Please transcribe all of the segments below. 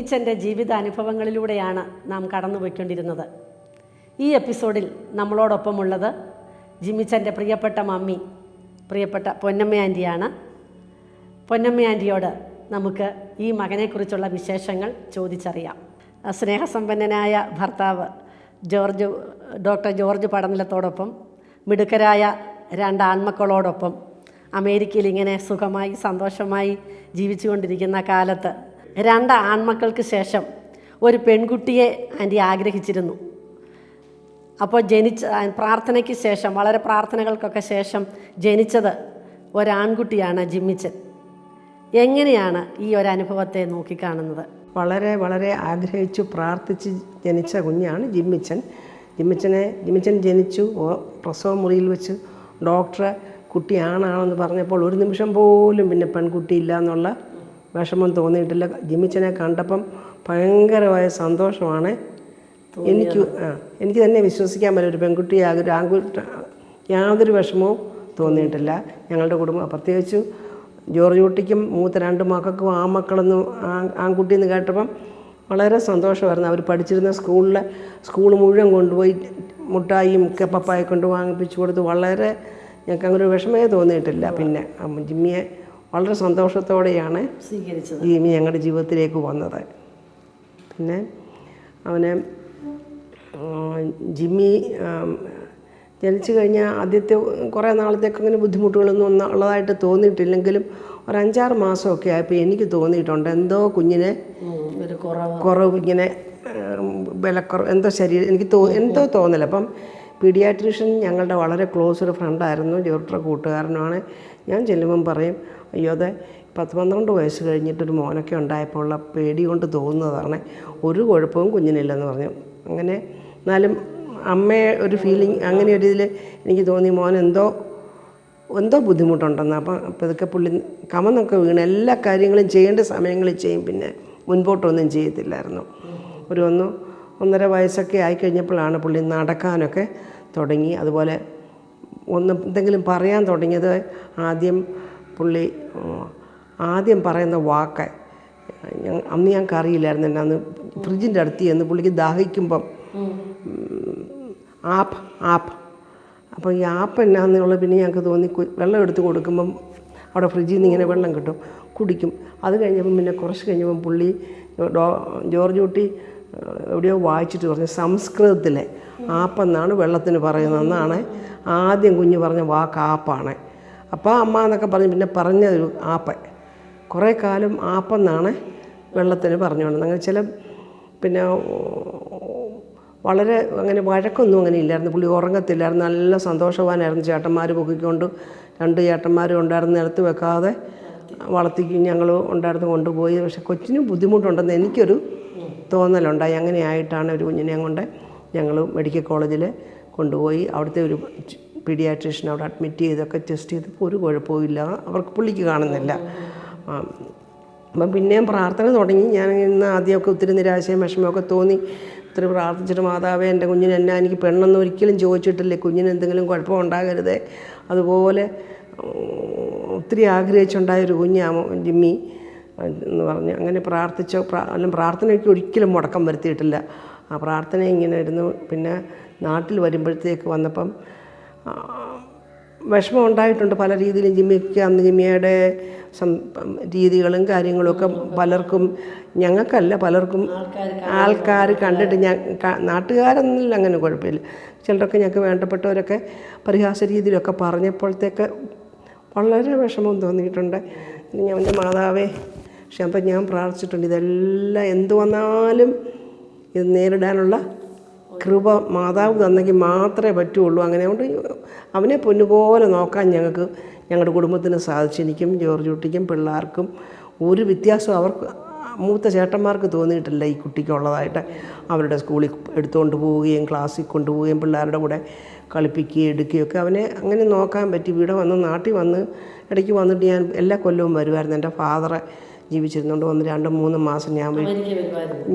ജിമ്മിച്ചൻ്റെ ജീവിതാനുഭവങ്ങളിലൂടെയാണ് നാം കടന്നുപോയിക്കൊണ്ടിരുന്നത്. ഈ എപ്പിസോഡിൽ നമ്മളോടൊപ്പമുള്ളത് ജിമ്മിച്ചൻ്റെ പ്രിയപ്പെട്ട മമ്മി, പ്രിയപ്പെട്ട പൊന്നമ്മ ആൻറ്റിയാണ്. പൊന്നമ്മ ആൻറ്റിയോട് നമുക്ക് ഈ മകനെക്കുറിച്ചുള്ള വിശേഷങ്ങൾ ചോദിച്ചറിയാം. സ്നേഹസമ്പന്നനായ ഭർത്താവ് ഡോക്ടർ ജോർജ് പടനിലത്തോടൊപ്പം മിടുക്കരായ 2 ആൺമക്കളോടൊപ്പം അമേരിക്കയിൽ ഇങ്ങനെ സുഖമായി സന്തോഷമായി ജീവിച്ചുകൊണ്ടിരിക്കുന്ന കാലത്ത് 2 ആൺമക്കൾക്ക് ശേഷം ഒരു പെൺകുട്ടിയെ ആൻറ്റി ആഗ്രഹിച്ചിരുന്നു. അപ്പോൾ പ്രാർത്ഥനയ്ക്ക് ശേഷം, വളരെ പ്രാർത്ഥനകൾക്കൊക്കെ ശേഷം ജനിച്ചത് ഒരാൺകുട്ടിയാണ് ജിമ്മിച്ചൻ. എങ്ങനെയാണ് ഈ ഒരനുഭവത്തെ നോക്കിക്കാണുന്നത്? വളരെ വളരെ ആഗ്രഹിച്ചു പ്രാർത്ഥിച്ച് ജനിച്ച കുഞ്ഞാണ് ജിമ്മിച്ചൻ. ജിമ്മിച്ചൻ ജനിച്ചു. പ്രസവ മുറിയിൽ വെച്ച് ഡോക്ടർ കുട്ടിയാണെന്ന് പറഞ്ഞപ്പോൾ ഒരു നിമിഷം പോലും പിന്നെ പെൺകുട്ടിയില്ല എന്നുള്ള വിഷമം തോന്നിയിട്ടില്ല. ജിമ്മിച്ചനെ കണ്ടപ്പം ഭയങ്കരമായ സന്തോഷമാണ്. എനിക്ക് തന്നെ വിശ്വസിക്കാൻ പറ്റും ഒരു പെൺകുട്ടിയാകും, ഒരു ആൺകുട്ടി, യാതൊരു വിഷമവും തോന്നിയിട്ടില്ല. ഞങ്ങളുടെ കുടുംബം, പ്രത്യേകിച്ച് ജോർജ് കുട്ടിക്കും മൂത്ത 2 മക്കൾക്കും ആൺകുട്ടിയെന്ന് കേട്ടപ്പം വളരെ സന്തോഷമായിരുന്നു. അവർ പഠിച്ചിരുന്ന സ്കൂൾ മുഴുവൻ കൊണ്ടുപോയി മുട്ടായിയും ഒക്കെ പപ്പായെ കൊണ്ട് വാങ്ങിപ്പിച്ചു കൊടുത്ത് വളരെ ഞങ്ങൾക്ക് അങ്ങനെ ഒരു വിഷമേ തോന്നിയിട്ടില്ല. പിന്നെ ജിമ്മിയെ വളരെ സന്തോഷത്തോടെയാണ് ജിമ്മി ഞങ്ങളുടെ ജീവിതത്തിലേക്ക് വന്നത്. പിന്നെ ജിമ്മി ജനിച്ചു കഴിഞ്ഞാൽ ആദ്യത്തെ കുറേ നാളത്തേക്ക് അങ്ങനെ ബുദ്ധിമുട്ടുകളൊന്നും ഉള്ളതായിട്ട് തോന്നിയിട്ടില്ലെങ്കിലും ഒരു 5-6 മാസമൊക്കെ ആയപ്പോൾ എനിക്ക് തോന്നിയിട്ടുണ്ട് എന്തോ കുഞ്ഞിനെ കുറവ്, ഇങ്ങനെ വിലക്കുറവ്, എന്തോ ശരീരം എനിക്ക് എന്തോ തോന്നില്ല. അപ്പം പീഡിയാട്രീഷ്യൻ ഞങ്ങളുടെ വളരെ ക്ലോസ് ഒരു ഫ്രണ്ടായിരുന്നു, ജോർജിയുടെ കൂട്ടുകാരനുമാണ്. ഞാൻ ചെല്ലുമ്പം പറയും, അയ്യോ അതെ 10-12 വയസ്സ് കഴിഞ്ഞിട്ടൊരു മോനൊക്കെ ഉണ്ടായപ്പോൾ ഉള്ള പേടി കൊണ്ട് തോന്നുന്നതാണ്, ഒരു കുഴപ്പവും കുഞ്ഞിനില്ലെന്ന് പറഞ്ഞു. അങ്ങനെ എന്നാലും അമ്മയെ ഒരു ഫീലിംഗ് അങ്ങനെ ഒരു ഇതിൽ എനിക്ക് തോന്നി മോൻ എന്തോ ബുദ്ധിമുട്ടുണ്ടെന്ന്. അപ്പം ഇതൊക്കെ പുള്ളി കമന്നൊക്കെ വീണ് എല്ലാ കാര്യങ്ങളും ചെയ്യേണ്ട സമയങ്ങളിൽ ചെയ്യും, പിന്നെ മുൻപോട്ടൊന്നും ചെയ്യത്തില്ലായിരുന്നു. ഒരു 1-1.5 വയസ്സൊക്കെ ആയിക്കഴിഞ്ഞപ്പോഴാണ് പുള്ളി നടക്കാനൊക്കെ തുടങ്ങി. അതുപോലെ എന്തെങ്കിലും പറയാൻ തുടങ്ങിയത് ആദ്യം പറയുന്ന വാക്ക് അന്ന് ഞങ്ങൾക്ക് അറിയില്ലായിരുന്നു. എന്നെ അന്ന് ഫ്രിഡ്ജിൻ്റെ അടുത്ത് ചെന്ന് പുള്ളിക്ക് ദാഹിക്കുമ്പം ആപ്പ് അപ്പോൾ ഈ ആപ്പ് എന്നാന്നുള്ളത് പിന്നെ ഞങ്ങൾക്ക് തോന്നി. വെള്ളം എടുത്ത് കൊടുക്കുമ്പം അവിടെ ഫ്രിഡ്ജിൽ നിന്ന് ഇങ്ങനെ വെള്ളം കിട്ടും, കുടിക്കും. അത് കഴിഞ്ഞപ്പം പിന്നെ കുറച്ച് കഴിഞ്ഞപ്പം പുള്ളി ജോർജ് കുട്ടി എവിടെയോ വായിച്ചിട്ട് പറഞ്ഞു സംസ്കൃതത്തിലെ ആപ്പെന്നാണ് വെള്ളത്തിന് പറയുന്നതെന്നാണ് ആദ്യം കുഞ്ഞ് പറഞ്ഞ വാക്ക് ആപ്പാണ്. അപ്പോൾ അമ്മ എന്നൊക്കെ പറഞ്ഞ് പിന്നെ പറഞ്ഞൊരു ആപ്പ് കുറേ കാലം ആപ്പെന്നാണ് വെള്ളത്തിന് പറഞ്ഞുകൊണ്ട്. അങ്ങനെ പിന്നെ വളരെ അങ്ങനെ വഴക്കൊന്നും അങ്ങനെ ഇല്ലായിരുന്നു. പുള്ളി ഉറങ്ങത്തില്ലായിരുന്നു, നല്ല സന്തോഷവാനായിരുന്നു. ചേട്ടന്മാർ പൊക്കിക്കൊണ്ട് 2 ചേട്ടന്മാരും ഉണ്ടായിരുന്നു, നിലത്ത് വെക്കാതെ വളർത്തിക്കും ഞങ്ങൾ ഉണ്ടായിരുന്നു കൊണ്ടുപോയി. പക്ഷെ കൊച്ചിന് ബുദ്ധിമുട്ടുണ്ടെന്ന് എനിക്കൊരു തോന്നലുണ്ടായി. അങ്ങനെ ആയിട്ടാണ് ഒരു കുഞ്ഞിനെ കൊണ്ട് ഞങ്ങൾ മെഡിക്കൽ കോളേജിൽ കൊണ്ടുപോയി. അവിടുത്തെ ഒരു പീഡിയാട്രീഷ്യൻ അവിടെ അഡ്മിറ്റ് ചെയ്തൊക്കെ ടെസ്റ്റ് ചെയ്തപ്പോൾ ഒരു കുഴപ്പവും ഇല്ല, പുള്ളിക്ക് കാണുന്നില്ല. അപ്പം പിന്നെയും പ്രാർത്ഥന തുടങ്ങി. ഞാൻ ഇന്ന് ആദ്യമൊക്കെ ഒത്തിരി നിരാശയും വിഷമമൊക്കെ തോന്നി. ഒത്തിരി പ്രാർത്ഥിച്ചിട്ട് മാതാവേ എൻ്റെ കുഞ്ഞിന് എനിക്ക് പെണ്ണെന്ന് ഒരിക്കലും ചോദിച്ചിട്ടില്ലേ, കുഞ്ഞിന് എന്തെങ്കിലും കുഴപ്പമുണ്ടാകരുതേ. അതുപോലെ ഒത്തിരി ആഗ്രഹിച്ചുണ്ടായൊരു കുഞ്ഞാമോ ജിമ്മി എന്ന് പറഞ്ഞ് അങ്ങനെ പ്രാർത്ഥനയ്ക്ക് ഒരിക്കലും മുടക്കം വരുത്തിയിട്ടില്ല. ആ പ്രാർത്ഥന ഇങ്ങനെ ഇരുന്നു. പിന്നെ നാട്ടിൽ വരുമ്പോഴത്തേക്ക് വന്നപ്പം വിഷമം ഉണ്ടായിട്ടുണ്ട് പല രീതിയിലും. ജിമ്മിയുടെ രീതികളും കാര്യങ്ങളുമൊക്കെ പലർക്കും, ഞങ്ങൾക്കല്ല പലർക്കും ആൾക്കാർ കണ്ടിട്ട് നാട്ടുകാരെന്നില്ല അങ്ങനെ കുഴപ്പമില്ല. ചിലരൊക്കെ ഞങ്ങൾക്ക് വേണ്ടപ്പെട്ടവരൊക്കെ പരിഹാസ രീതിയിലൊക്കെ പറഞ്ഞപ്പോഴത്തേക്ക് വളരെ വിഷമം തോന്നിയിട്ടുണ്ട്. എൻ്റെ മാതാവേ, പക്ഷെ അപ്പം ഞാൻ പ്രാർത്ഥിച്ചിട്ടുണ്ട് ഇതെല്ലാം എന്തു വന്നാലും ഇത് നേരിടാനുള്ള കൃപ മാതാവ് തന്നെങ്കിൽ മാത്രമേ പറ്റുള്ളൂ. അങ്ങനെ കൊണ്ട് അവനെ പൊന്നുപോലെ നോക്കാൻ ഞങ്ങളുടെ കുടുംബത്തിന് സാധിച്ചു. എനിക്കും ജോർജ് കുട്ടിക്കും പിള്ളേർക്കും ഒരു വ്യത്യാസം അവർക്ക് മൂത്ത ചേട്ടന്മാർക്ക് തോന്നിയിട്ടില്ല ഈ കുട്ടിക്കുള്ളതായിട്ട്. അവരുടെ സ്കൂളിൽ എടുത്തുകൊണ്ട് പോവുകയും ക്ലാസ്സിൽ കൊണ്ടുപോവുകയും പിള്ളേരുടെ കൂടെ കളിപ്പിക്കുകയും എടുക്കുകയൊക്കെ അവനെ അങ്ങനെ നോക്കാൻ പറ്റി. ഇവിടെ നാട്ടിൽ വന്ന് ഇടയ്ക്ക് വന്നിട്ട് ഞാൻ എല്ലാ കൊല്ലവും വരുമായിരുന്നു. എൻ്റെ ഫാദറെ ജീവിച്ചിരുന്നുകൊണ്ട് 1-2-3 മാസം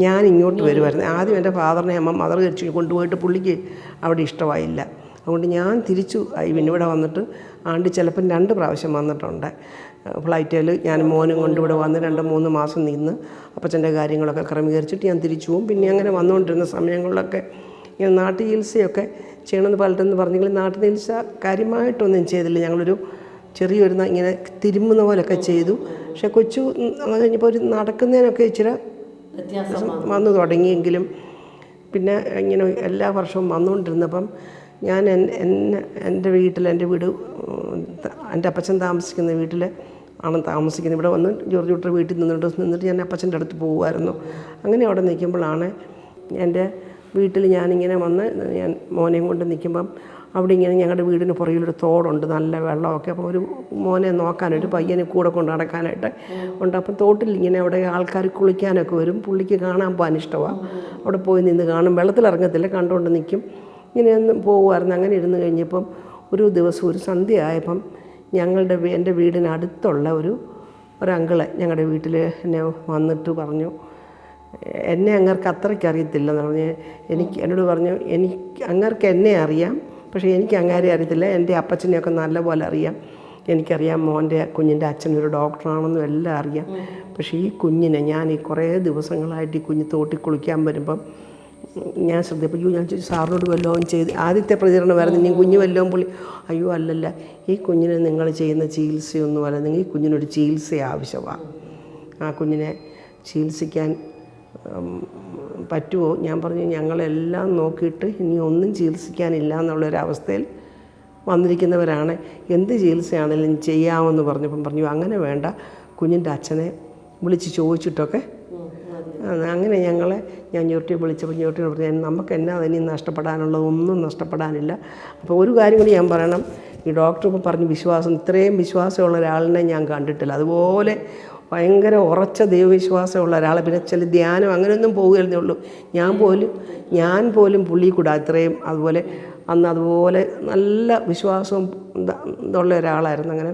ഞാൻ ഇങ്ങോട്ട് വരുമായിരുന്നു. ആദ്യം എൻ്റെ ഫാദറിനെ അമ്മ മദർ കഴിച്ച് കൊണ്ടുപോയിട്ട് പുള്ളിക്ക് അവിടെ ഇഷ്ടമായില്ല. അതുകൊണ്ട് ഞാൻ തിരിച്ചു ഇവിടെ വന്നിട്ട് ആണ്ടി ചിലപ്പം 2 പ്രാവശ്യം വന്നിട്ടുണ്ട്. ഫ്ലൈറ്റിൽ ഞാൻ മോനും കൊണ്ട് ഇവിടെ വന്ന് 2-3 മാസം നിന്ന് അപ്പച്ചൻ്റെ കാര്യങ്ങളൊക്കെ ക്രമീകരിച്ചിട്ട് ഞാൻ തിരിച്ചു പോകും. പിന്നെ അങ്ങനെ വന്നുകൊണ്ടിരുന്ന സമയങ്ങളിലൊക്കെ ഇങ്ങനെ നാട്ടു ചികിത്സയൊക്കെ ചെയ്യണമെന്ന് പലരെന്ന് പറഞ്ഞെങ്കിലും നാട്ടു ചികിത്സ കാര്യമായിട്ടൊന്നും ചെയ്തില്ല. ഞങ്ങളൊരു ചെറിയൊരു ഇങ്ങനെ തിരുമുന്ന പോലൊക്കെ ചെയ്തു. പക്ഷേ കൊച്ചു അത് കഴിഞ്ഞപ്പോൾ ഒരു നടക്കുന്നതിനൊക്കെ ഇച്ചിരി വന്നു തുടങ്ങിയെങ്കിലും പിന്നെ ഇങ്ങനെ എല്ലാ വർഷവും വന്നുകൊണ്ടിരുന്നപ്പം ഞാൻ എൻ്റെ വീട്ടിൽ, എൻ്റെ വീട് എൻ്റെ അപ്പച്ചൻ താമസിക്കുന്ന വീട്ടിൽ ആണ് താമസിക്കുന്നത്. ഇവിടെ വന്ന് ജോർജ് കുട്ടർ വീട്ടിൽ നിന്നിട്ട് ഞാൻ അപ്പച്ചൻ്റെ അടുത്ത് പോകുമായിരുന്നു. അങ്ങനെ അവിടെ നിൽക്കുമ്പോഴാണ് എൻ്റെ വീട്ടിൽ ഞാനിങ്ങനെ വന്ന് ഞാൻ മോനെയും കൊണ്ട് നിൽക്കുമ്പം അവിടെ ഇങ്ങനെ ഞങ്ങളുടെ വീടിന് പുറകിലൊരു തോടുണ്ട്, നല്ല വെള്ളമൊക്കെ. അപ്പോൾ ഒരു മോനെ നോക്കാനൊരു പയ്യനെ കൂടെ കൊണ്ട് നടക്കാനായിട്ട് ഉണ്ട്. അപ്പം തോട്ടിൽ ഇങ്ങനെ അവിടെ ആൾക്കാർ കുളിക്കാനൊക്കെ വരും. പുള്ളിക്ക് കാണാൻ പോകാൻ ഇഷ്ടമാണ്. അവിടെ പോയി നിന്ന് കാണും. വെള്ളത്തിലിറങ്ങത്തില്ല, കണ്ടുകൊണ്ട് നിൽക്കും. ഇങ്ങനെയൊന്നും പോകുമായിരുന്നു. അങ്ങനെ ഇരുന്ന് കഴിഞ്ഞപ്പം ഒരു ദിവസം ഒരു സന്ധ്യ ആയപ്പം എൻ്റെ വീടിനടുത്തുള്ള ഒരു അങ്കിള് ഞങ്ങളുടെ വീട്ടിൽ എന്നെ വന്നിട്ട് പറഞ്ഞു, എന്നെ അങ്ങർക്ക് അത്രയ്ക്ക് അറിയത്തില്ലെന്ന് പറഞ്ഞ് എന്നോട് പറഞ്ഞു, അങ്ങർക്ക് എന്നെ അറിയാം, പക്ഷേ എനിക്ക് അങ്ങാരെ അറിയത്തില്ല. എൻ്റെ അപ്പച്ചനെയൊക്കെ നല്ലപോലെ അറിയാം. എനിക്കറിയാം കുഞ്ഞിൻ്റെ അച്ഛനൊരു ഡോക്ടറാണെന്നും എല്ലാം അറിയാം. പക്ഷേ ഈ കുഞ്ഞിനെ ഞാൻ ഈ കുറേ ദിവസങ്ങളായിട്ട് ഈ കുഞ്ഞ് തോട്ടി കുളിക്കാൻ വരുമ്പം ഞാൻ ശ്രദ്ധിച്ചു. ഞാൻ സാറിനോട് വല്ലതും ചെയ്ത് ആദ്യത്തെ പ്രതികരണമായിരുന്നു, ഇനി കുഞ്ഞ് വല്ലതും പുള്ളി അയ്യോ അല്ലല്ല, ഈ കുഞ്ഞിന് നിങ്ങൾ ചെയ്യുന്ന ചികിത്സയൊന്നും അല്ല, നിങ്ങൾ ഈ കുഞ്ഞിനൊരു ചികിത്സ ആവശ്യമാണ്. ആ കുഞ്ഞിനെ ചികിത്സിക്കാൻ പറ്റുമോ? ഞാൻ പറഞ്ഞു, ഞങ്ങളെല്ലാം നോക്കിയിട്ട് ഇനി ഒന്നും ചികിത്സിക്കാനില്ല എന്നുള്ളൊരവസ്ഥയിൽ വന്നിരിക്കുന്നവരാണ്. എന്ത് ചികിത്സയാണെങ്കിലും ചെയ്യാമെന്ന് പറഞ്ഞപ്പം പറഞ്ഞു, അങ്ങനെ വേണ്ട, കുഞ്ഞിൻ്റെ അച്ഛനെ വിളിച്ച് ചോദിച്ചിട്ടൊക്കെ. അങ്ങനെ ഞാൻ ഞൊട്ടി വിളിച്ചപ്പോൾ ഞൊട്ടി പറഞ്ഞു, നമുക്ക് എന്നാ ഇനി നഷ്ടപ്പെടാനുള്ളതൊന്നും നഷ്ടപ്പെടാനില്ല. അപ്പോൾ ഒരു കാര്യം കൂടി ഞാൻ പറയണം, ഈ ഡോക്ടർ ഇപ്പോൾ പറഞ്ഞ് ഇത്രയും വിശ്വാസമുള്ള ഒരാളിനെ ഞാൻ കണ്ടിട്ടില്ല. അതുപോലെ ഭയങ്കര ഉറച്ച ദൈവവിശ്വാസമുള്ള ഒരാളെ. പിന്നെ ചില ധ്യാനം അങ്ങനെയൊന്നും പോകുകയല്ലേ ഉള്ളൂ. ഞാൻ പോലും പുള്ളി കൂടെ അത്രയും അതുപോലെ നല്ല വിശ്വാസവും ഇതുള്ള ഒരാളായിരുന്നു. അങ്ങനെ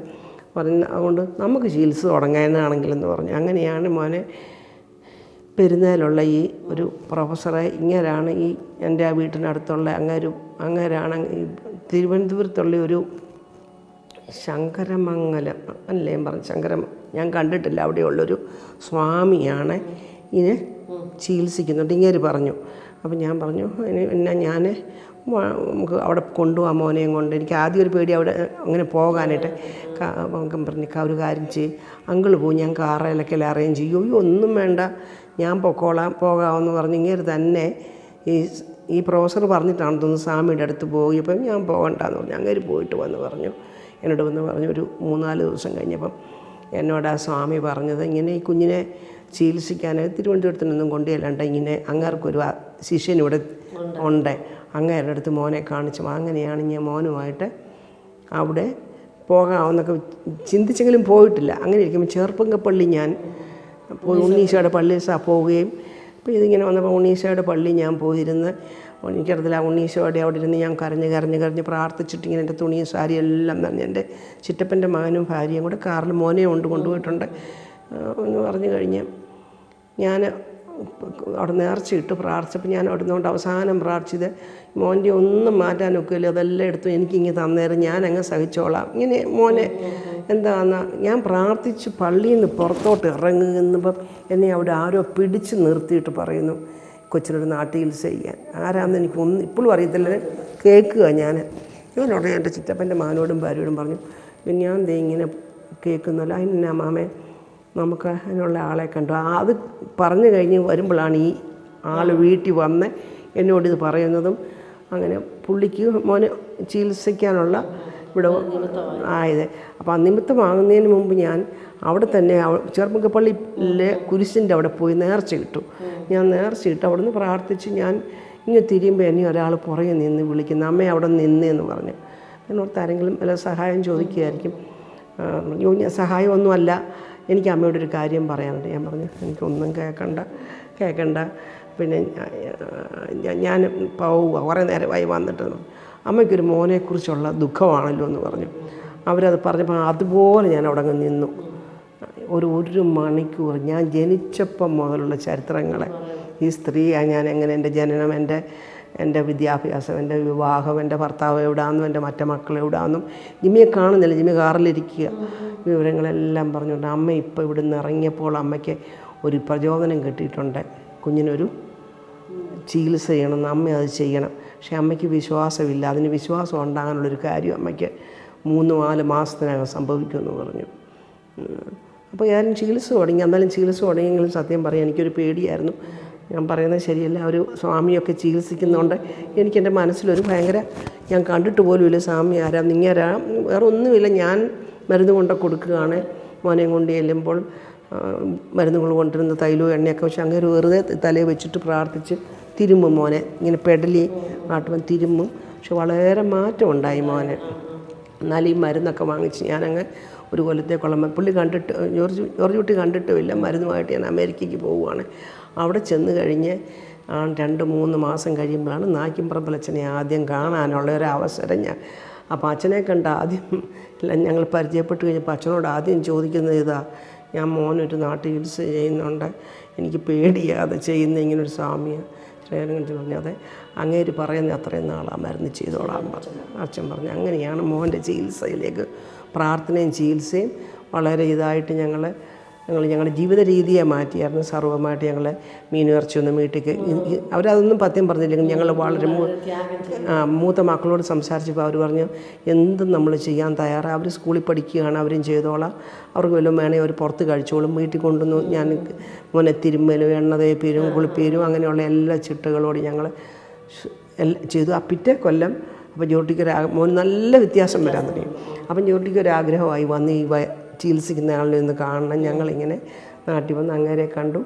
പറഞ്ഞ് അതുകൊണ്ട് നമുക്ക് ചികിത്സ തുടങ്ങാനാണെങ്കിലെന്ന് പറഞ്ഞു. അങ്ങനെയാണ് മോനെ പെരുന്നാലുള്ള ഈ ഒരു പ്രൊഫസറെ ഇങ്ങനെയാണ് എൻ്റെ ആ വീട്ടിനടുത്തുള്ള അങ്ങേരാണ് ഈ തിരുവനന്തപുരത്തുള്ള ഒരു ശങ്കരമംഗലം അല്ലേ പറഞ്ഞു, ഞാൻ കണ്ടിട്ടില്ല, അവിടെയുള്ളൊരു സ്വാമിയാണ് ഇതിനെ ചികിത്സിക്കുന്നുണ്ട് ഇങ്ങനെ പറഞ്ഞു. അപ്പം ഞാൻ പറഞ്ഞു, പിന്നെ നമുക്ക് അവിടെ കൊണ്ടുപോകാം മോനെയും കൊണ്ട്. എനിക്ക് ആദ്യം ഒരു പേടി അവിടെ അങ്ങനെ പോകാനായിട്ട്. പറഞ്ഞു, ഒരു കാര്യം ചെയ്യും അങ്കിൾ പോയി, ഞാൻ കാറിലൊക്കെ അറേഞ്ച് ചെയ്യും. ഒന്നും വേണ്ട, ഞാൻ പോകാമെന്ന് പറഞ്ഞ് ഇങ്ങനെ തന്നെ ഈ പ്രൊഫസർ പറഞ്ഞിട്ടാണ് തോന്നുന്നു സ്വാമിയുടെ അടുത്ത് പോയി. അപ്പം ഞാൻ പോകണ്ടെന്ന് പറഞ്ഞു. അങ്ങനെ പോയിട്ട് പറഞ്ഞു, എന്നോട് വന്ന് പറഞ്ഞു. ഒരു 3-4 ദിവസം കഴിഞ്ഞപ്പം എന്നോട് ആ സ്വാമി പറഞ്ഞത്, ഇങ്ങനെ ഈ കുഞ്ഞിനെ ചികിത്സിക്കാൻ തിരുവനന്തപുരത്തിനൊന്നും കൊണ്ടുചെല്ലണ്ട, ഇങ്ങനെ അങ്ങേർക്കൊരു ശിഷ്യനിവിടെ ഉണ്ട്, അങ്ങേരുടെ അടുത്ത് മോനെ കാണിച്ചു. അങ്ങനെയാണ് ഞാൻ മോനുമായിട്ട് അവിടെ പോകാമെന്നൊക്കെ ചിന്തിച്ചെങ്കിലും പോയിട്ടില്ല. അങ്ങനെ ഇരിക്കുമ്പോൾ ചെറുപ്പങ്കപ്പള്ളി ഞാൻ പോയി ഉണ്ണീശോയുടെ പള്ളിയിൽ പോവുകയും അപ്പോൾ ഇതിങ്ങനെ വന്നപ്പോൾ ഉണ്ണീശോയുടെ പള്ളി ഞാൻ പോയിരുന്ന് എനിക്കറിയത്തില്ല, ഉണ്ണീശോയുടെ അവിടെ ഇരുന്ന് ഞാൻ കരഞ്ഞ് പ്രാർത്ഥിച്ചിട്ട് ഇങ്ങനെ എൻ്റെ തുണിയും സാരിയും എല്ലാം തന്നെ എൻ്റെ ചിറ്റപ്പൻ്റെ മകനും ഭാര്യയും കൂടെ കാറിൽ മോനെ കൊണ്ടുപോയിട്ടുണ്ട് എന്ന് പറഞ്ഞു കഴിഞ്ഞ് ഞാൻ അവിടെ നേർച്ചയിട്ട് പ്രാർത്ഥിച്ചപ്പോൾ ഞാൻ അവിടെ നിന്നുകൊണ്ട് അവസാനം പ്രാർത്ഥിച്ചത്, മോൻ്റെ ഒന്നും മാറ്റാനൊക്കില്ല, അതെല്ലാം എടുത്തു എനിക്കിങ്ങനെ തന്നേരം ഞാനങ്ങ് സഹിച്ചോളാം. ഇങ്ങനെ മോനെ എന്താണെന്നാ ഞാൻ പ്രാർത്ഥിച്ച് പള്ളിയിൽ നിന്ന് പുറത്തോട്ട് ഇറങ്ങുന്നപ്പം എന്നെ അവിടെ ആരോ പിടിച്ച് നിർത്തിയിട്ട് പറയുന്നു, കൊച്ചിനൊരു നാട്ടു ചികിത്സ ചെയ്യാൻ. ആരാണെന്ന് എനിക്കൊന്നും ഇപ്പോഴും അറിയത്തില്ല. കേൾക്കുക ഞാനോട് എൻ്റെ ചിറ്റപ്പൻ്റെ മകനോടും ഭാര്യയോടും പറഞ്ഞു, ഞാൻ ഇങ്ങനെ കേൾക്കുന്നല്ലോ, അതിന് മാമേ നമുക്ക് അതിനുള്ള ആളെ കണ്ടു. അത് പറഞ്ഞു കഴിഞ്ഞ് വരുമ്പോഴാണ് ഈ ആൾ വീട്ടിൽ വന്ന് എന്നോടിത് പറയുന്നതും. അങ്ങനെ പുള്ളിക്ക് മോനെ ചികിത്സിക്കാനുള്ള ഇവിടെ ആയത്. അപ്പോൾ ആ നിമിത്തമാകുന്നതിന് മുമ്പ് ഞാൻ അവിടെ തന്നെ ചെറുപ്പങ്കപ്പള്ളിയിലെ കുരിശിൻ്റെ അവിടെ പോയി നേർച്ചയിട്ടു. ഞാൻ നേർച്ചയിട്ട് അവിടെ നിന്ന് പ്രാർത്ഥിച്ച് ഞാൻ ഇങ്ങനെ തിരിയുമ്പോൾ എന്നെ ഒരാൾ പുറകെ നിന്ന് വിളിക്കുന്നു, അമ്മ അവിടെ നിന്നേന്ന് പറഞ്ഞു. എന്നോർത്ത് ആരെങ്കിലും വല്ല സഹായം ചോദിക്കുകയായിരിക്കും. ഞാൻ സഹായമൊന്നുമല്ല, എനിക്ക് അമ്മയോടൊരു കാര്യം പറയാനുണ്ട്. ഞാൻ പറഞ്ഞു, എനിക്കൊന്നും കേൾക്കണ്ട, പിന്നെ ഞാൻ പോവുക, കുറേ നേരമായി വന്നിട്ട്. അമ്മയ്ക്കൊരു മോനെക്കുറിച്ചുള്ള ദുഃഖമാണല്ലോ എന്ന് പറഞ്ഞു. അവരത് പറഞ്ഞപ്പോൾ അതുപോലെ ഞാൻ അവിടെ അങ്ങ് നിന്നു. ഒരു മണിക്കൂർ ഞാൻ ജനിച്ചപ്പം മുതലുള്ള ചരിത്രങ്ങളെ, ഈ സ്ത്രീ ഞാൻ എങ്ങനെ എൻ്റെ ജനനം, എൻ്റെ എൻ്റെ വിദ്യാഭ്യാസം, എൻ്റെ വിവാഹം, എൻ്റെ ഭർത്താവ് എവിടെയാണെന്നും എൻ്റെ മറ്റേ മക്കൾ എവിടെയാണെന്നും ജിമ്മിയെ കാണുന്നില്ല. ജിമ്മി കാറിലിരിക്കുക. വിവരങ്ങളെല്ലാം പറഞ്ഞുകൊണ്ട് അമ്മ ഇപ്പോൾ ഇവിടുന്ന് ഇറങ്ങിയപ്പോൾ അമ്മയ്ക്ക് ഒരു പ്രചോദനം കിട്ടിയിട്ടുണ്ട്, കുഞ്ഞിനൊരു ചികിത്സ ചെയ്യണമെന്ന്. അമ്മ അത് ചെയ്യണം. പക്ഷേ അമ്മയ്ക്ക് വിശ്വാസമില്ല. അതിന് വിശ്വാസം ഉണ്ടാകാനുള്ളൊരു കാര്യം അമ്മയ്ക്ക് 3-4 മാസത്തിനകം സംഭവിക്കുമെന്ന് പറഞ്ഞു. അപ്പോൾ ഞാൻ ചികിത്സ തുടങ്ങി. എന്നാലും ചികിത്സ തുടങ്ങിയെങ്കിലും സത്യം പറയാം എനിക്കൊരു പേടിയായിരുന്നു. ഞാൻ പറയുന്നത് ശരിയല്ല, ഒരു സ്വാമിയൊക്കെ ചികിത്സിക്കുന്നതുകൊണ്ട് എനിക്കെൻ്റെ മനസ്സിലൊരു ഭയങ്കര, ഞാൻ കണ്ടിട്ട് പോലുമില്ല സ്വാമി ആരാ നിങ്ങരാ, വേറെ ഒന്നുമില്ല. ഞാൻ മരുന്ന് കൊണ്ട് കൊടുക്കുകയാണ്. മോനെയും കൊണ്ട് ചെല്ലുമ്പോൾ മരുന്നുകൾ കൊണ്ടിരുന്ന തൈലവും എണ്ണയൊക്കെ വെച്ച് അങ്ങനെ വെറുതെ തലയിൽ വെച്ചിട്ട് പ്രാർത്ഥിച്ച് തിരുമ്പും മോനെ. ഇങ്ങനെ പെടലി നാട്ടുമ്പോൾ തിരുമ്പും. പക്ഷെ വളരെ മാറ്റം ഉണ്ടായി മോനെ. എന്നാൽ ഈ മരുന്നൊക്കെ വാങ്ങിച്ച് ഞാനങ്ങ് ഒരു കൊല്ലത്തേക്കുള്ള പുള്ളി കണ്ടിട്ട് ജോർജ് കുട്ടി കണ്ടിട്ടുമില്ല. മരുന്നുമായിട്ട് ഞാൻ അമേരിക്കയ്ക്ക് പോവുകയാണ്. അവിടെ ചെന്ന് കഴിഞ്ഞ് 2-3 മാസം കഴിയുമ്പോഴാണ് നായ്ക്കിൻപറമ്പിലച്ഛനെ ആദ്യം കാണാനുള്ള ഒരു അവസരം. ഞാൻ അപ്പോൾ അച്ഛനെ കണ്ട ആദ്യം എല്ലാം ഞങ്ങൾ പരിചയപ്പെട്ട് കഴിഞ്ഞപ്പോൾ അച്ഛനോട് ആദ്യം ചോദിക്കുന്നത് ഇതാ, ഞാൻ മോനൊരു നാട്ടു ചികിത്സ ചെയ്യുന്നുണ്ട്, എനിക്ക് പേടിയാതെ ചെയ്യുന്ന ഇങ്ങനൊരു സ്വാമിയാണ് ശ്രേയനങ്ങ് പറഞ്ഞു. അതെ അങ്ങേര് പറയുന്നത് അത്രയും നാളാ മരുന്ന് ചെയ്തോളാൻ പറഞ്ഞു. അച്ഛൻ പറഞ്ഞു. അങ്ങനെയാണ് മോൻ്റെ ചികിത്സയിലേക്ക് പ്രാർത്ഥനയും ചികിത്സയും വളരെ ഇതായിട്ട് ഞങ്ങളുടെ ജീവിത രീതിയെ മാറ്റിയായിരുന്നു. സർവ്വമായിട്ട് ഞങ്ങൾ മീനും ഇറച്ചിയൊന്നും വീട്ടിലേക്ക് അവരതൊന്നും പത്യം പറഞ്ഞില്ലെങ്കിൽ ഞങ്ങൾ വളരെ മൂത്ത മക്കളോട് സംസാരിച്ചപ്പോൾ അവർ പറഞ്ഞു എന്തും നമ്മൾ ചെയ്യാൻ തയ്യാറാണ്. അവർ സ്കൂളിൽ പഠിക്കുകയാണ്, അവരും ചെയ്തോളാം, അവർക്ക് വല്ലതും വേണമെങ്കിൽ അവർ പുറത്ത് കഴിച്ചോളും. വീട്ടിൽ കൊണ്ടുവന്ന് ഞാൻ മോനെ തിരുമ്മലും എണ്ണ തേപ്പീരും കുളിപ്പീരും അങ്ങനെയുള്ള എല്ലാ ചിട്ടകളോട് ഞങ്ങൾ ചെയ്തു. ആ പിറ്റേ കൊല്ലം അപ്പോൾ മോന് നല്ല വ്യത്യാസം വരാൻ തുടങ്ങി. അപ്പം ജോട്ടിക്കൊരാഗ്രഹമായി വന്ന് ഈ ചികിത്സിക്കുന്ന ആളിനെ ഒന്ന് കാണണം. ഞങ്ങളിങ്ങനെ നാട്ടിൽ വന്ന് അങ്ങേരെ കണ്ടു.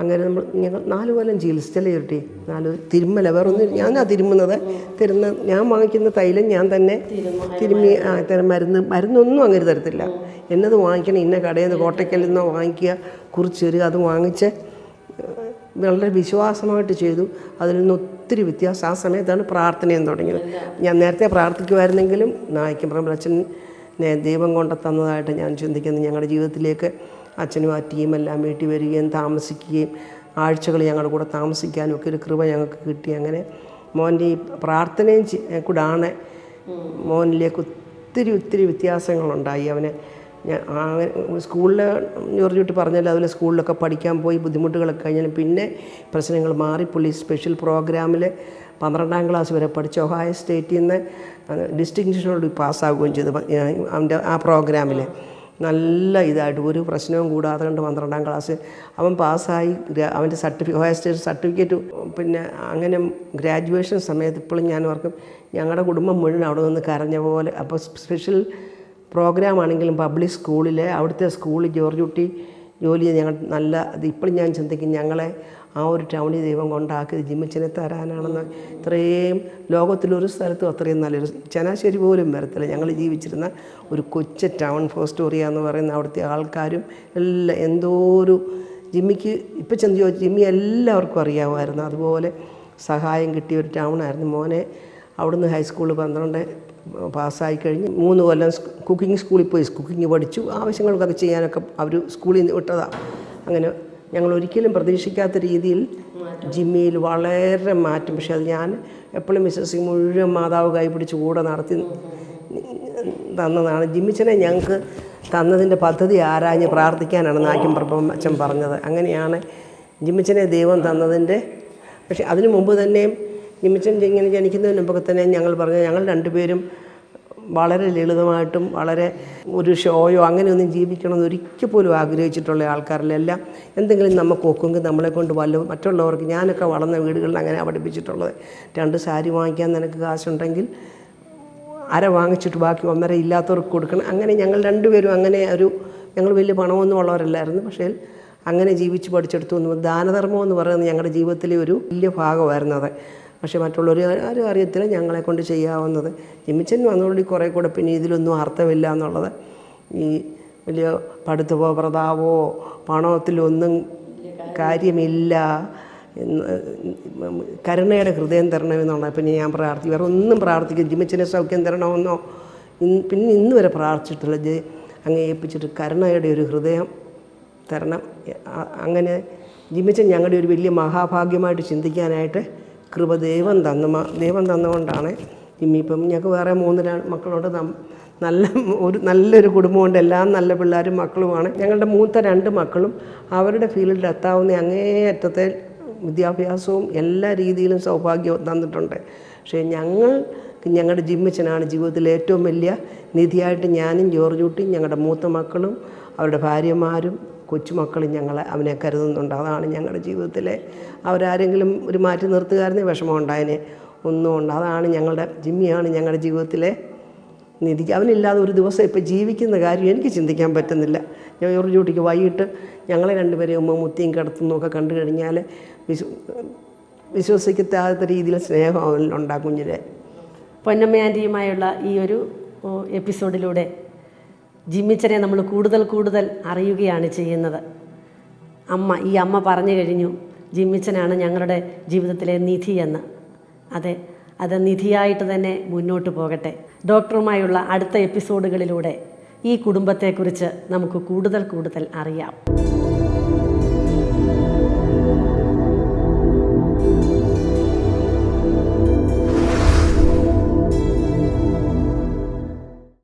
അങ്ങനെ ഞങ്ങൾ 4 കൊല്ലം ചികിത്സിച്ചല്ലേ ചുരുട്ടി. 4 തിരുമ്മല വേറൊന്നും ഞാനാ തിരുമ്മുന്നത്. ഞാൻ വാങ്ങിക്കുന്ന തൈലം ഞാൻ തന്നെ തിരുമ്മി മരുന്നൊന്നും അങ്ങനെ തരത്തില്ല. എന്നത് വാങ്ങിക്കണം, ഇന്ന കടയിൽ നിന്ന് കോട്ടയ്ക്കലിൽ നിന്നോ വാങ്ങിക്കുക, കുറിച്ച് തരിക, അത് വാങ്ങിച്ച് വളരെ വിശ്വാസമായിട്ട് ചെയ്തു. അതിൽ നിന്ന് ഒത്തിരി വ്യത്യാസം. ആ സമയത്താണ് പ്രാർത്ഥനയും തുടങ്ങിയത്. ഞാൻ നേരത്തെ പ്രാർത്ഥിക്കുമായിരുന്നെങ്കിലും നായ്ക്കിൻപറമ്പിലച്ഛനെ ദൈവം കൊണ്ട് തന്നതായിട്ട് ഞാൻ ചിന്തിക്കുന്നത്. ഞങ്ങളുടെ ജീവിതത്തിലേക്ക് അച്ഛനും ആ ടീമെല്ലാം വീട്ടിൽ വരികയും താമസിക്കുകയും ആഴ്ചകൾ ഞങ്ങളുടെ കൂടെ താമസിക്കാനും ഒക്കെ ഒരു കൃപ ഞങ്ങൾക്ക് കിട്ടി. അങ്ങനെ മോൻ്റെ ഈ പ്രാർത്ഥനയും കൂടാണ് മോനിലേക്ക് ഒത്തിരി വ്യത്യാസങ്ങളുണ്ടായി. അവനെ സ്കൂളിൽ ജോർജുട്ടി പറഞ്ഞല്ലോ, അതുപോലെ സ്കൂളിലൊക്കെ പഠിക്കാൻ പോയി ബുദ്ധിമുട്ടുകളൊക്കെ കഴിഞ്ഞാലും പിന്നെ പ്രശ്നങ്ങൾ മാറി. പുള്ളി സ്പെഷ്യൽ പ്രോഗ്രാമിൽ 12ാം ക്ലാസ് വരെ പഠിച്ച ഒഹായോ സ്റ്റേറ്റിൽ നിന്ന് ഡിസ്റ്റിങ്ഷനോട് പാസ്സാവുകയും ചെയ്തു. അവൻ്റെ ആ പ്രോഗ്രാമിൽ നല്ല ഇതായിട്ട് ഒരു പ്രശ്നവും കൂടാതെ കണ്ട് 12ാം ക്ലാസ് അവൻ പാസ്സായി. അവൻ്റെ ഒഹായോ സ്റ്റേറ്റ് സർട്ടിഫിക്കറ്റ് പിന്നെ അങ്ങനെ ഗ്രാജുവേഷൻ സമയത്ത് ഇപ്പോഴും ഞാൻ ഓർക്കും ഞങ്ങളുടെ കുടുംബം മുഴുവൻ അവിടെ നിന്ന് കരഞ്ഞ പോലെ. അപ്പോൾ സ്പെഷ്യൽ പ്രോഗ്രാമാണെങ്കിലും പബ്ലിക് സ്കൂളിൽ അവിടുത്തെ സ്കൂളിൽ ജോർജ് കുട്ടി ജോലി ചെയ്ത് ഞങ്ങൾ നല്ല ഇത് ഇപ്പോഴും ഞാൻ ചിന്തിക്കും ഞങ്ങളെ ആ ഒരു ടൗണിൽ ദൈവം കൊണ്ടാക്കിയത് ജിമ്മിച്ചനെ തരാനാണെന്ന്. ഇത്രയും ലോകത്തിലൊരു സ്ഥലത്തും അത്രയും നല്ലൊരു ചനാശ്ശേരി പോലും വരത്തില്ല. ഞങ്ങൾ ജീവിച്ചിരുന്ന ഒരു കൊച്ചു ടൗൺ ഫോസ്റ്റോറിയ എന്ന് പറയുന്ന അവിടുത്തെ ആൾക്കാരും എല്ലാം എന്തോ ഒരു ജിമ്മിക്ക് ഇപ്പം ചെന്ന് ചോദിച്ചു ജിമ്മി എല്ലാവർക്കും അറിയാമായിരുന്നു. അതുപോലെ സഹായം കിട്ടിയ ഒരു ടൗണായിരുന്നു. മോനെ അവിടുന്ന് ഹൈസ്കൂൾ 12 പാസ്സായി കഴിഞ്ഞ് 3 കൊല്ലം കുക്കിംഗ് സ്കൂളിൽ പോയി കുക്കിംഗ് പഠിച്ചു. ആവശ്യങ്ങൾക്കൊക്കെ ചെയ്യാനൊക്കെ അവർ സ്കൂളിൽ നിന്ന് വിട്ടതാണ്. അങ്ങനെ ഞങ്ങൾ ഒരിക്കലും പ്രതീക്ഷിക്കാത്ത രീതിയിൽ ജിമ്മിയിൽ വളരെ മാറ്റം. പക്ഷേ അത് ഞാൻ എപ്പോഴും വിശ്വസിക്കും മുഴുവൻ മാതാവ് കൈപിടിച്ച് കൂടെ നടത്തി തന്നതാണ്. ജിമ്മിച്ചനെ ഞങ്ങൾക്ക് തന്നതിൻ്റെ പദ്ധതി ആരാഞ്ഞ് പ്രാർത്ഥിക്കാനാണ് നായ്ക്കിൻപറമ്പ് അച്ഛൻ പറഞ്ഞത്. അങ്ങനെയാണ് ജിമ്മിച്ചനെ ദൈവം തന്നതിൻ്റെ. പക്ഷേ അതിനു മുമ്പ് തന്നെയും ജിമ്മിച്ചൻ ഇങ്ങനെ ജനിക്കുന്നതിന് മുമ്പൊക്കെ തന്നെ ഞങ്ങൾ ഞങ്ങൾ 2 പേരും വളരെ ലളിതമായിട്ടും വളരെ ഒരു ഷോയോ അങ്ങനെയൊന്നും ജീവിക്കണമെന്ന് ഒരിക്കൽ പോലും ആഗ്രഹിച്ചിട്ടുള്ള ആൾക്കാരിലെല്ലാം എന്തെങ്കിലും നമുക്ക് ഒക്കുമെങ്കിൽ നമ്മളെ കൊണ്ട് മറ്റുള്ളവർക്ക് ഞാനൊക്കെ വളർന്ന വീടുകളിൽ അങ്ങനെ പഠിപ്പിച്ചിട്ടുള്ളത് 2 സാരി വാങ്ങിക്കാൻ നിനക്ക് കാശുണ്ടെങ്കിൽ അര വാങ്ങിച്ചിട്ട് ബാക്കി 1.5 ഇല്ലാത്തവർക്ക് കൊടുക്കണം. അങ്ങനെ ഞങ്ങൾ 2 പേരും അങ്ങനെ ഞങ്ങൾ വലിയ പണമൊന്നും ഉള്ളവരല്ലായിരുന്നു. പക്ഷേ അങ്ങനെ ജീവിച്ച് പഠിച്ചെടുത്തു. ദാനധർമ്മം എന്ന് പറയുന്നത് ഞങ്ങളുടെ ജീവിതത്തിലെ ഒരു വലിയ ഭാഗമായിരുന്നത്. പക്ഷേ മറ്റുള്ളവർ ആരും അറിയത്തില്ല ഞങ്ങളെ കൊണ്ട് ചെയ്യാവുന്നത്. ജിമ്മിച്ചൻ വന്നതോടുകൂടി കുറേ കൂടെ പിന്നെ ഇതിലൊന്നും അർത്ഥമില്ല എന്നുള്ളത്. ഈ വലിയ പഠിത്തമോ പ്രതാപമോ പണത്തിലൊന്നും കാര്യമില്ല, കരുണയുടെ ഹൃദയം തരണമെന്നുള്ള പിന്നെ ഞാൻ പ്രാർത്ഥിക്കും. വേറെ ഒന്നും പ്രാർത്ഥിക്കും ജിമ്മിച്ചനെ സൗഖ്യം തരണമെന്നോ പിന്നെ ഇന്ന് വരെ പ്രാർത്ഥിച്ചിട്ടുള്ള അങ്ങ് ഏൽപ്പിച്ചിട്ട് കരുണയുടെ ഒരു ഹൃദയം തരണം. അങ്ങനെ ജിമ്മിച്ചൻ ഞങ്ങളുടെ ഒരു വലിയ മഹാഭാഗ്യമായിട്ട് ചിന്തിക്കാനായിട്ട് കൃപ ദൈവം തന്നുകൊണ്ടാണ് ജിമ്മി ഇപ്പം ഞങ്ങൾക്ക് വേറെ 3 മക്കളോട് നല്ലൊരു കുടുംബമുണ്ട്. എല്ലാം നല്ല പിള്ളേരും മക്കളുമാണ്. ഞങ്ങളുടെ മൂത്ത 2 മക്കളും അവരുടെ ഫീൽഡിൽ എത്താവുന്ന അങ്ങേയറ്റത്തെ വിദ്യാഭ്യാസവും എല്ലാ രീതിയിലും സൗഭാഗ്യവും തന്നിട്ടുണ്ട്. പക്ഷേ ഞങ്ങളുടെ ജിമ്മിച്ചനാണ് ജീവിതത്തിലെ ഏറ്റവും വലിയ നിധിയായിട്ട്. ഞാനും ജോർജൂട്ടിയും ഞങ്ങളുടെ മൂത്ത മക്കളും അവരുടെ ഭാര്യമാരും കൊച്ചുമക്കളും അവനെ കരുതുന്നുണ്ട്. അതാണ് ഞങ്ങളുടെ ജീവിതത്തിലെ അവരാരെങ്കിലും ഒരു മാറ്റി നിർത്തുകാരനെ വിഷമം ഉണ്ടായതിനെ ഒന്നുമുണ്ട്. അതാണ് ജിമ്മിയാണ് ഞങ്ങളുടെ ജീവിതത്തിലെ നിധി. അവനില്ലാതെ ഒരു ദിവസം ഇപ്പോൾ ജീവിക്കുന്ന കാര്യം എനിക്ക് ചിന്തിക്കാൻ പറ്റുന്നില്ല. ജോർജൂട്ടിക്ക് വൈകിട്ട് ഞങ്ങളെ 2 പേരെയും മുത്തിയും കിടത്തുന്നൊക്കെ കണ്ടു കഴിഞ്ഞാൽ വിശ്വസിക്കാത്ത രീതിയിൽ സ്നേഹം അവനുണ്ടാകും കുഞ്ഞിലെ. പൊന്നമ്മ ആൻറ്റിയുമായുള്ള ഈ ഒരു എപ്പിസോഡിലൂടെ ജിമ്മിച്ചനെ നമ്മൾ കൂടുതൽ അറിയുകയാണ് ചെയ്യുന്നത്. ഈ അമ്മ പറഞ്ഞു കഴിഞ്ഞു, ജിമ്മിച്ചനാണ് ഞങ്ങളുടെ ജീവിതത്തിലെ നിധി എന്ന്. അത് നിധിയായിട്ട് തന്നെ മുന്നോട്ട് പോകട്ടെ. ഡോക്ടറുമായുള്ള അടുത്ത എപ്പിസോഡുകളിലൂടെ ഈ കുടുംബത്തെക്കുറിച്ച് നമുക്ക് കൂടുതൽ അറിയാം.